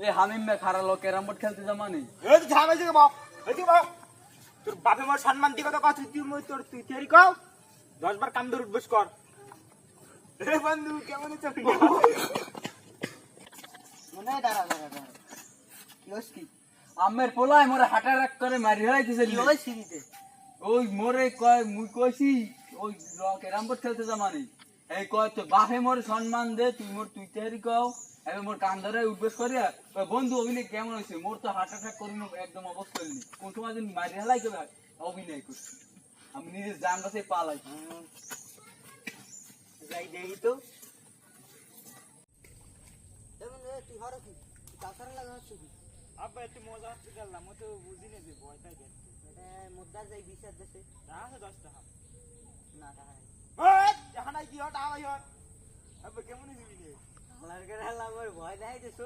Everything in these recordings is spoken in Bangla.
এ হামিম মে খারা লোক ক্যারাম বোর্ড খেলতে জামা নেই। এই তো ঝামেলা থেকে বাপ এই তো বাপ তোর বাপে মোর সম্মান দিকে তো কথা তুই মই তোর তুই তেরি কও 10 বার কাম ধরে উঠবস কর এ বন্ধু কেমন আছিস মনে দাঁড়া কি আমের পোলায় মোরে হার্ট অ্যাটাক করে মারি হইতেছে কি ওই সিরিতে ওই মোরে কয় মুই কইছি ওই ক্যারাম বোর্ড খেলতে জামা নেই। এই কয় তো বাপে মোরে সম্মান দে তুই তেরি কও এবে মোর কান ধরে উঠবস করিয়া বন্ধু অভিনয় কেমন হয়েছে মোর তো হার্ট অ্যাটাক করিনি একদম অবস্থা নেই কোন সময় যদি মারি হেলাই করে অভিনয় করছি আমি নিজের জান বাঁচে পালাই যাই দেখি তো এমন তুই হর কি কাকার লাগা হচ্ছে কি আব্বা একটু মজা হচ্ছে গেলাম ও তো বুঝি না যে ভয়টাই গেছে এটা মুদ্রা যাই বিচার দেশে আছে 10 টাকা না টাকা নাই ওই হানাই কি হট আলাই হট আব্বা কেমন দিবি রে আমার করে আমার ভয় দেখাই দেছো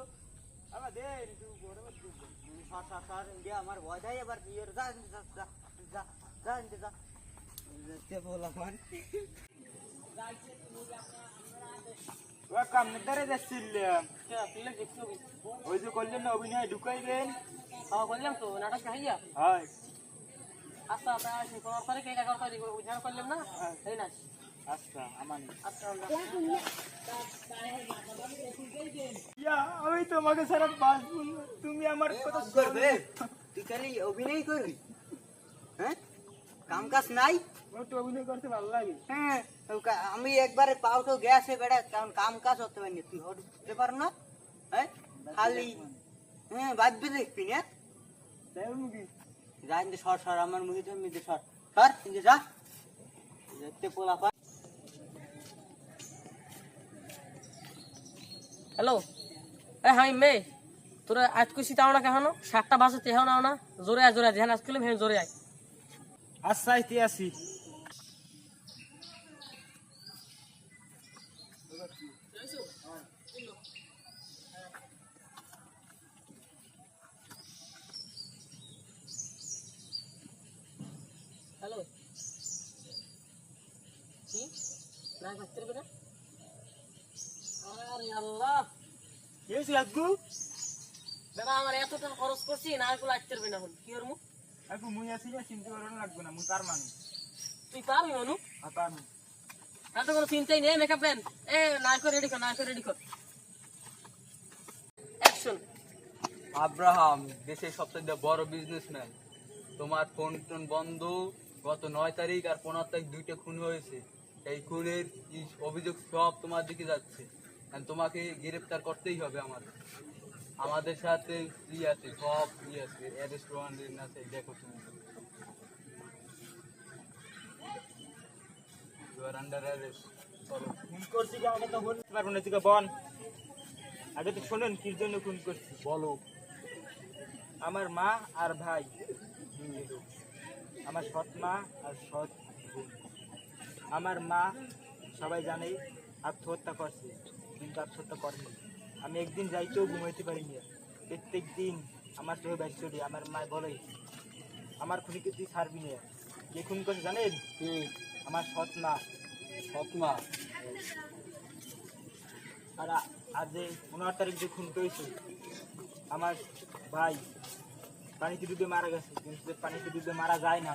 আব্বা দে তুই বড় বড় সর ইন্ডিয়া আমার ভয় দেয় এবার বিয়ের যা যা যা যা যা যা তে বল আমার ওয়া কাম ধরে যাচ্ছিল তুই দেখছো ওই যে করলেন না অভিনয় ঢুকাইবেন হ্যাঁ বললাম তো নাটক কাহিয়া হয় আচ্ছা তা সে কোন করে কে কাগজ করে উদ্ধার করলাম না এই না আচ্ছা আমানি আচ্ছা ইয়া আমি তোমাকে সারা বাঁচবো না। তুমি আমার কথা করবে তুই খালি অভিনয় করবি হ্যাঁ কাম কাজ নাই আমার তো অভিনয় করতে ভালো লাগে হ্যাঁ আমি একবারে পাউটো গ্যাসে বেড়া কারণ কাম কাজ হতে পারিনি তুই হতে পার না হ্যাঁ খালি হ্যাঁ বাদবে দেখবি না তাই মুগি যা ইন্দে সর সর আমার মুখে তো মিদে সর সর ইন্দে যা দেখতে পোলা পা হ্যালো এ হাই মে তোরা আজ কুছি তাও না কেন 7টা বাজে তেও নাও না জোরে আয় ধ্যান আজ করলে জোরে আয় আচ্ছা আইতে আসি হ্যালো কি না করতে পারবে না আরে আল্লাহ এই লাগু দাদা আমার এত টাকা খরচ করছি না আর কোলা আসতে পারবে না এখন কি করবো আপু মুই আছি না চিন্তা করা লাগবে না মুই তার মানুষ তুই পারবি অনু আতান এত কোনো চিন্তাই নেই মেকআপ প্ল্যান এ না করে রেডি কর অ্যাকশন আব্রাহাম দেশের সবচেয়ে বড় বিজনেসম্যান তোমার ফোন টোন বন্ধ গত 9 তারিখ আর 15 তারিখ দুইটা খুন হয়েছে এই খুনের অভিযোগ সব তোমার দিকে যাচ্ছে আর তোমাকে গ্রেফতার করতেই হবে আমাদের সাথে ই আছে সব ই আছে অ্যারেস্ট ওয়ারেন্ট আছে দেখো তুমি ইউ আর আন্ডার অ্যারেস্ট চলো ফোন করছি কি আমাকে তো বলতে পারবো না তুই বল আগে তো শুনুন কি জন্য ফোন করছি বলো আমার মা আর ভাই আমার সৎ মা আর সৎ বোন আমার মা সবাই জানে আত্মহত্যা করছে কিন্তু আত্মহত্যা করেনি আমি একদিন যাইতেও ঘুমাইতে পারিনি প্রত্যেক দিন আমার চোখে বাইশ্বরী আমার মা বলে আমার খুনিকে তুই ছাড়বি না কে খুন করছে জানেন আমার সৎ মা আর আজ 15 তারিখ যে খুন করেছে আমার ভাই পানিতে ডুবে মারা গেছে কিন্তু পানিতে ডুবে মারা যায় না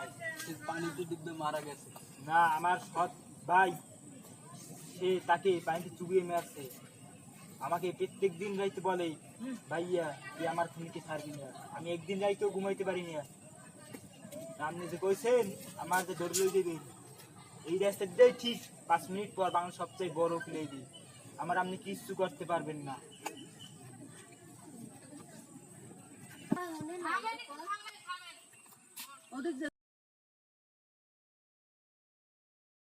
পানিতে ডুবে মারা গেছে না আমার সৎ ভাই সে তাকে পানিতে চুবিয়ে মারছে আমাকে প্রত্যেক দিন রাইতে বলে ভাইয়া তুই আমার খুনিকে ছাড়বি না আমি একদিন রাইতেও ঘুমাইতে পারি না আপনি যে কইছেন আমার যে ধরে লই দেবেন এই রাস্তা দিয়ে ঠিক 5 মিনিট পর বাংলা সবচেয়ে বড় প্লে দিই আমার আপনি কিচ্ছু করতে পারবেন না